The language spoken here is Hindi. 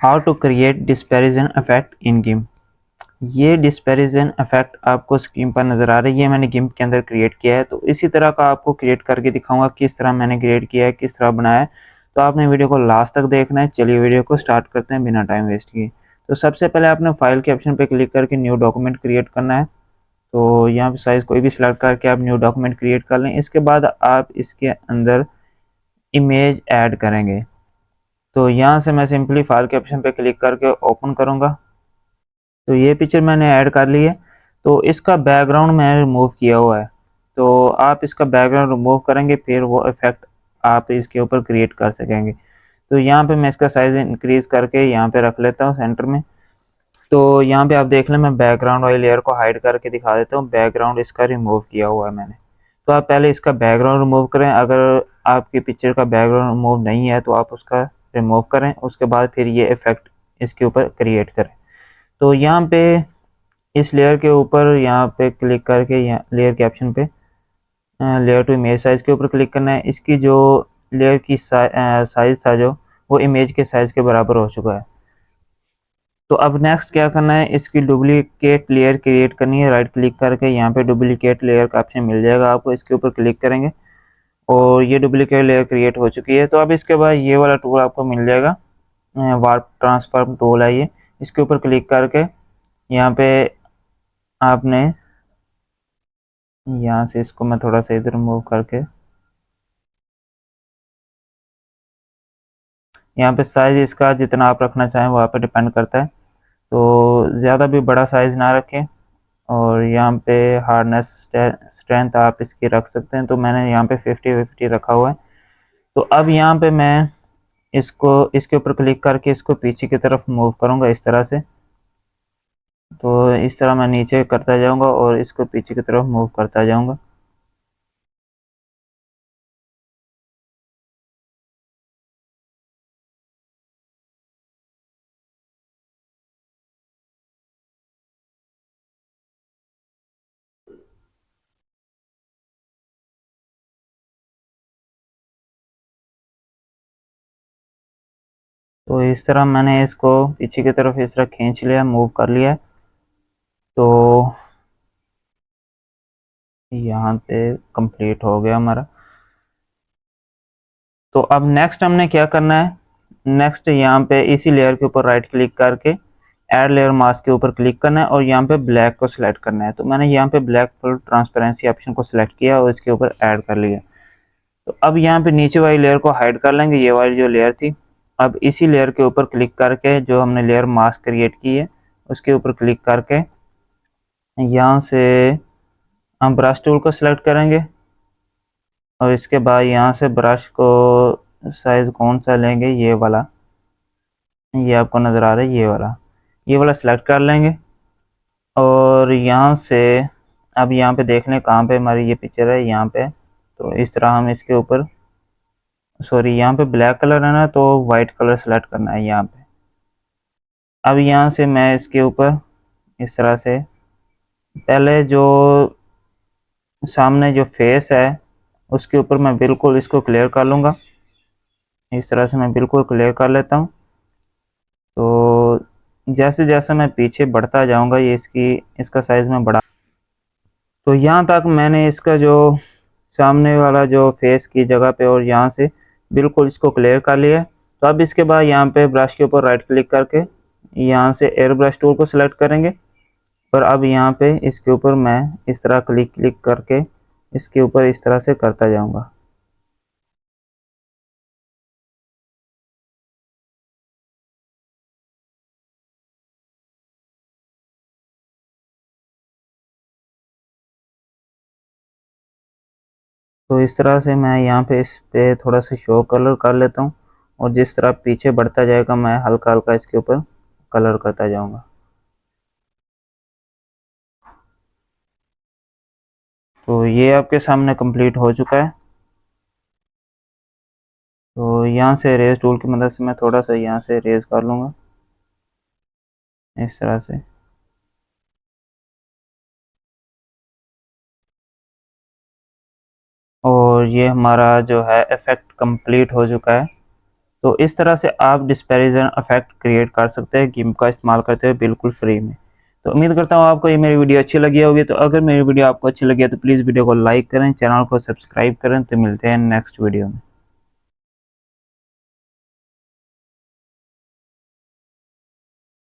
How to create dispersion effect in GIMP. ये डिस्पैरिजन इफेक्ट आपको स्क्रीन पर नज़र आ रही है, मैंने गिम्प के अंदर क्रिएट किया है। तो इसी तरह का आपको क्रिएट करके दिखाऊंगा किस तरह मैंने क्रिएट किया है, किस तरह बनाया है। तो आपने वीडियो को लास्ट तक देखना है। चलिए वीडियो को स्टार्ट करते हैं बिना टाइम वेस्ट किए। तो सबसे पहले आपने फाइल के ऑप्शन पर क्लिक करके न्यू डॉक्यूमेंट क्रिएट करना है। तो यहाँ पे साइज़ कोई भी सिलेक्ट करके आप न्यू डॉक्यूमेंट क्रिएट कर लें। इसके बाद आप इसके अंदर इमेज ऐड करेंगे। तो यहाँ से मैं सिंपली फाइल के ऑप्शन पे क्लिक करके ओपन करूँगा। तो ये पिक्चर मैंने ऐड कर ली है। तो इसका बैकग्राउंड मैंने रिमूव किया हुआ है। तो आप इसका बैकग्राउंड रिमूव करेंगे, फिर वो इफेक्ट आप इसके ऊपर क्रिएट कर सकेंगे। तो यहाँ पे मैं इसका साइज़ इंक्रीज़ करके यहाँ पे रख लेता हूँ सेंटर में। तो यहाँ पे आप देख लें, मैं बैकग्राउंड वाली लेयर को हाइड करके दिखा देता हूँ। बैकग्राउंड इसका रिमूव किया हुआ है मैंने। तो आप पहले इसका बैकग्राउंड रिमूव करें। अगर आपकी पिक्चर का बैकग्राउंड रिमूव नहीं है तो आप उसका रिमूव करें, उसके बाद फिर ये इफेक्ट इसके ऊपर क्रिएट करें। तो यहाँ पे इस लेयर के ऊपर यहाँ पे क्लिक करके यहाँ लेयर के ऑप्शन पे लेयर टू इमेज साइज़ के ऊपर क्लिक करना है। इसकी जो लेयर की साइज़ था जो वो इमेज के साइज़ के बराबर हो चुका है। तो अब नेक्स्ट क्या करना है, इसकी डुप्लीकेट लेयर क्रिएट करनी है। राइट क्लिक करके यहाँ पे डुप्लीकेट लेयर का ऑप्शन मिल जाएगा आपको, इसके ऊपर क्लिक करेंगे और ये डुप्लीकेट लेयर क्रिएट हो चुकी है। तो अब इसके बाद ये वाला टूल आपको मिल जाएगा, वार्प ट्रांसफॉर्म टूल है ये। इसके ऊपर क्लिक करके यहाँ पे आपने यहाँ से इसको मैं थोड़ा सा इधर मूव करके यहाँ पे साइज इसका जितना आप रखना चाहें वहाँ पे डिपेंड करता है। तो ज़्यादा भी बड़ा साइज़ ना रखें। और यहाँ पे हार्डनेस स्ट्रेंथ आप इसकी रख सकते हैं। तो मैंने यहाँ पे 50-50 रखा हुआ है। तो अब यहाँ पे मैं इसको इसके ऊपर क्लिक करके इसको पीछे की तरफ मूव करूँगा इस तरह से। तो इस तरह मैं नीचे करता जाऊँगा और इसको पीछे की तरफ मूव करता जाऊँगा। तो इस तरह मैंने इसको पीछे की तरफ इस तरह खींच लिया, मूव कर लिया। तो यहाँ पे कंप्लीट हो गया हमारा। तो अब नेक्स्ट हमने क्या करना है, नेक्स्ट यहाँ पे इसी लेयर के ऊपर राइट क्लिक करके ऐड लेयर मास्क के ऊपर क्लिक करना है और यहाँ पे ब्लैक को सिलेक्ट करना है। तो मैंने यहाँ पे ब्लैक फुल ट्रांसपेरेंसी ऑप्शन को सिलेक्ट किया और इसके ऊपर ऐड कर लिया। तो अब यहाँ पे नीचे वाली लेयर को हाइड कर लेंगे, ये वाली जो लेयर थी। अब इसी लेयर के ऊपर क्लिक करके जो हमने लेयर मास्क क्रिएट की है उसके ऊपर क्लिक करके यहाँ से हम ब्रश टूल को सिलेक्ट करेंगे और इसके बाद यहाँ से ब्रश को साइज कौन सा लेंगे, ये वाला, ये आपको नज़र आ रहा है, ये वाला सिलेक्ट कर लेंगे। और यहाँ से अब यहाँ पे देख लें कहाँ पे हमारी ये पिक्चर है, यहाँ पे। तो इस तरह हम इसके ऊपर, सॉरी यहाँ पे ब्लैक कलर है ना, तो वाइट कलर सेलेक्ट करना है यहाँ पे। अब यहाँ से मैं इसके ऊपर इस तरह से पहले जो सामने जो फेस है उसके ऊपर मैं बिल्कुल इसको क्लियर कर लूँगा। इस तरह से मैं बिल्कुल क्लियर कर लेता हूँ। तो जैसे जैसे मैं पीछे बढ़ता जाऊँगा ये इसका साइज़ में बढ़ा। तो यहाँ तक मैंने इसका जो सामने वाला जो फेस की जगह पे और यहाँ से बिल्कुल इसको क्लियर कर लिया। तो अब इसके बाद यहाँ पे ब्रश के ऊपर राइट क्लिक करके यहाँ से एयर ब्रश टूल को सिलेक्ट करेंगे और अब यहाँ पे इसके ऊपर मैं इस तरह क्लिक क्लिक करके इसके ऊपर इस तरह से करता जाऊँगा। तो इस तरह से मैं यहाँ पे इस पे थोड़ा सा शो कलर कर लेता हूँ और जिस तरह पीछे बढ़ता जाएगा मैं हल्का हल्का इसके ऊपर कलर करता जाऊँगा। तो ये आपके सामने कंप्लीट हो चुका है। तो यहाँ से रेज टूल की मदद से मैं थोड़ा सा यहाँ से रेज कर लूँगा इस तरह से। और ये हमारा जो है इफेक्ट कंप्लीट हो चुका है। तो इस तरह से आप डिस्पैरिजन इफेक्ट क्रिएट कर सकते हैं गिम्प का इस्तेमाल करते हुए बिल्कुल फ्री में। तो उम्मीद करता हूँ आपको ये मेरी वीडियो अच्छी लगी होगी। तो अगर मेरी वीडियो आपको अच्छी लगी है तो प्लीज़ वीडियो को लाइक करें, चैनल को सब्सक्राइब करें। तो मिलते हैं नेक्स्ट वीडियो में।